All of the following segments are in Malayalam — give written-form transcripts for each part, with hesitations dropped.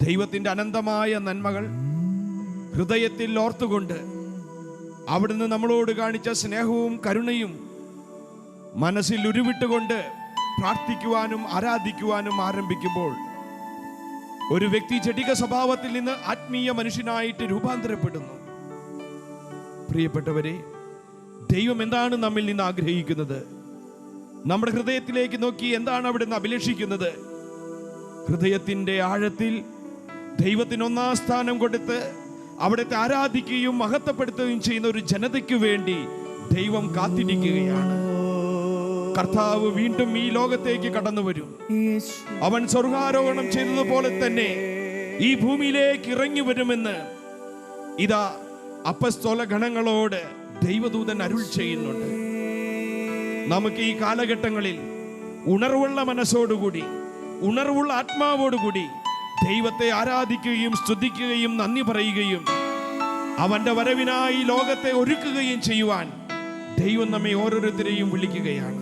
ദൈവത്തിൻ്റെ അനന്തമായ നന്മകൾ ഹൃദയത്തിൽ ഓർത്തുകൊണ്ട് അവിടുന്ന് നമ്മളോട് കാണിച്ച സ്നേഹവും കരുണയും മനസ്സിൽ ഉരുവിട്ടുകൊണ്ട് പ്രാർത്ഥിക്കുവാനും ആരാധിക്കുവാനും ആരംഭിക്കുമ്പോൾ ഒരു വ്യക്തി ജഡിക സ്വഭാവത്തിൽ നിന്ന് ആത്മീയ മനുഷ്യനായിട്ട് രൂപാന്തരപ്പെടുന്നു. പ്രിയപ്പെട്ടവരെ, ദൈവം എന്താണ് നമ്മിൽ നിന്ന് ആഗ്രഹിക്കുന്നത്? നമ്മുടെ ഹൃദയത്തിലേക്ക് നോക്കി എന്താണ് അവിടുന്ന് അഭിലഷിക്കുന്നത്? ഹൃദയത്തിൻ്റെ ആഴത്തിൽ ദൈവത്തിന് ഒന്നാം സ്ഥാനം കൊടുത്ത് അവിടുത്തെ ആരാധിക്കുകയും മഹത്വപ്പെടുത്തുകയും ചെയ്യുന്ന ഒരു ജനതയ്ക്ക് വേണ്ടി ദൈവം കാത്തിരിക്കുകയാണ്. കർത്താവ് വീണ്ടും ഈ ലോകത്തേക്ക് കടന്നു വരും. അവൻ സ്വർഗാരോഹണം ചെയ്തതുപോലെ തന്നെ ഈ ഭൂമിയിലേക്ക് ഇറങ്ങി വരുമെന്ന് ഇതാ അപ്പസ്തോല ഗണങ്ങളോട് ദൈവദൂതൻ അരുൾ ചെയ്യുന്നുണ്ട്. നമുക്ക് ഈ കാലഘട്ടങ്ങളിൽ ഉണർവുള്ള മനസ്സോടുകൂടി, ഉണർവുള്ള ആത്മാവോടുകൂടി ദൈവത്തെ ആരാധിക്കുകയും സ്തുതിക്കുകയും നന്ദി പറയുകയും അവന്റെ വരവിനായി ലോകത്തെ ഒരുക്കുകയും ചെയ്യുവാൻ ദൈവം നമ്മെ ഓരോരുത്തരെയും വിളിക്കുകയാണ്.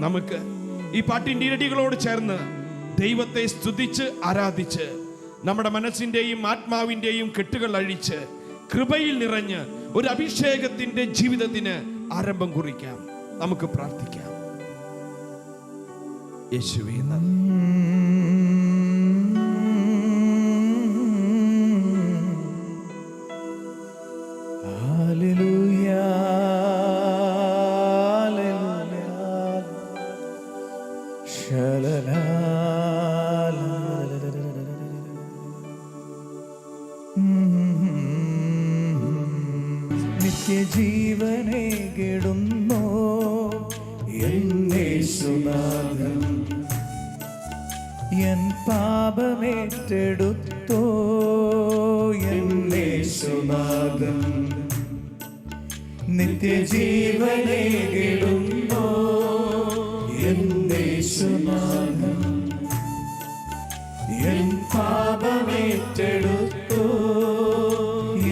നമുക്ക് ഈ പാട്ടിൻ്റെ ഇരടികളോട് ചേർന്ന് ദൈവത്തെ സ്തുതിച്ച് ആരാധിച്ച് നമ്മുടെ മനസ്സിൻ്റെയും ആത്മാവിൻ്റെയും കെട്ടുകൾ അഴിച്ച് കൃപയിൽ നിറഞ്ഞ് ഒരു അഭിഷേകത്തിൻ്റെ ജീവിതത്തിന് ആരംഭം കുറിക്കാം. നമുക്ക് പ്രാർത്ഥിക്കാം. യേശുവേ നന്ദി. നിത്യജീവനെ കെടുന്നോ എന്നേശുനാഥൻ, എൻ പാപമേറ്റെടുത്തോ എന്നേശുനാഥൻ. നിത്യജീവനെ കെടുന്നോ എന്നേശുനാഥൻ, എൻ പാപമേറ്റെടുത്തോ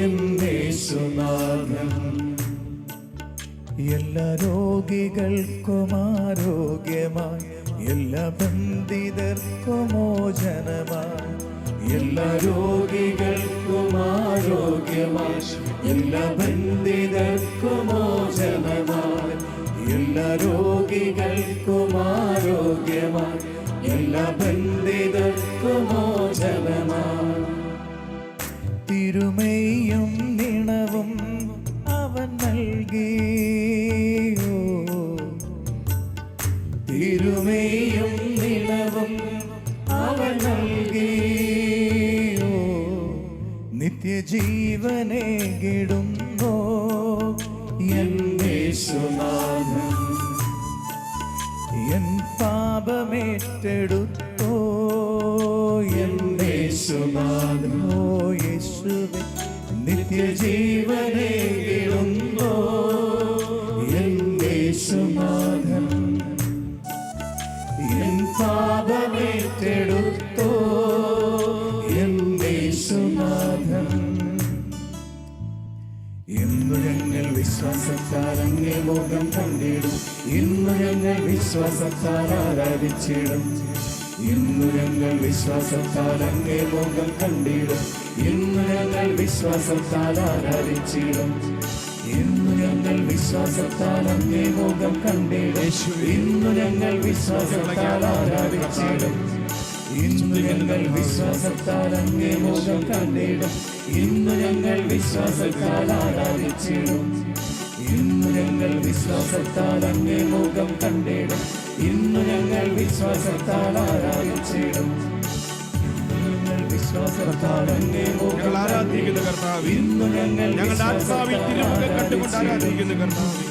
എന്നേശുനാഥൻ. എല്ലാ രോഗികൾക്കും ആരോഗ്യമായി, എല്ലാ ബന്ധിതർക്കും മോചനമായി. എല്ലാ രോഗികൾക്കും ആരോഗ്യമായി, എല്ലാ ബന്ധിതർക്കും മോചനമായി. എല്ലാ രോഗികൾക്കും ആരോഗ്യമായി, എല്ലാ ബന്ധിതർക്കും മോചനമായി. തിരുമയും നിണവും അവൻ നൽകി, തിരുമയും നിണവും അവൻ നൽകി. നിത്യജീവനെ കിടുന്നോ എന്നേശുനാഥൻ, എൻ പാപമേറ്റെടുത്തോ എന്നേശുനാഥൻ. ഓ യേശുവേ, നിത്യജീവനെ കിടുന്നോ എന്നേശുനാഥൻ, എൻ പാപമേറ്റെടുത്തോ എന്നേശുനാഥൻ. ഇന്നു ഞങ്ങൾ വിശ്വാസത്താൽ അങ്ങേ മുഖം കണ്ടിടും, ഇന്നു ഞങ്ങൾ വിശ്വാസത്താൽ ആരാധിച്ചിടും. ഇന്നു ഞങ്ങൾ വിശ്വാസത്താൽ അങ്ങേ മുഖം കണ്ടിടും, ഇന്നു ഞങ്ങൾ വിശ്വാസത്താൽ ആരാധിച്ചിടും. ഇന്നു ഞങ്ങൾ വിശ്വാസത്താൽ അങ്ങേ മുഖം കണ്ടിടും, ഇന്നു ഞങ്ങൾ വിശ്വാസത്താൽ ആരാധിച്ചിടും. ഇന്നു ഞങ്ങൾ വിശ്വാസത്താൽ അങ്ങേ മുഖം കണ്ടിടും, ഇന്നു ഞങ്ങൾ വിശ്വാസത്താൽ ആരാധിച്ചിടും. ഇന്നു ഞങ്ങൾ വിശ്വാസത്താൽ അങ്ങേ മുഖം കണ്ടിടും, ഇന്നു ഞങ്ങൾ വിശ്വാസത്താൽ ആരാധിച്ചിടും. വിശ്വാസത്താൽ അങ്ങേ മുഖം ആരാധിക്കുന്ന കർത്താവേ, ഇന്നു ഞങ്ങൾ ഞങ്ങളുടെ ആത്മാവിൽ തിരുമുഖം കണ്ടുകൊണ്ട് ആരാധിക്കുന്ന കർത്താവേ,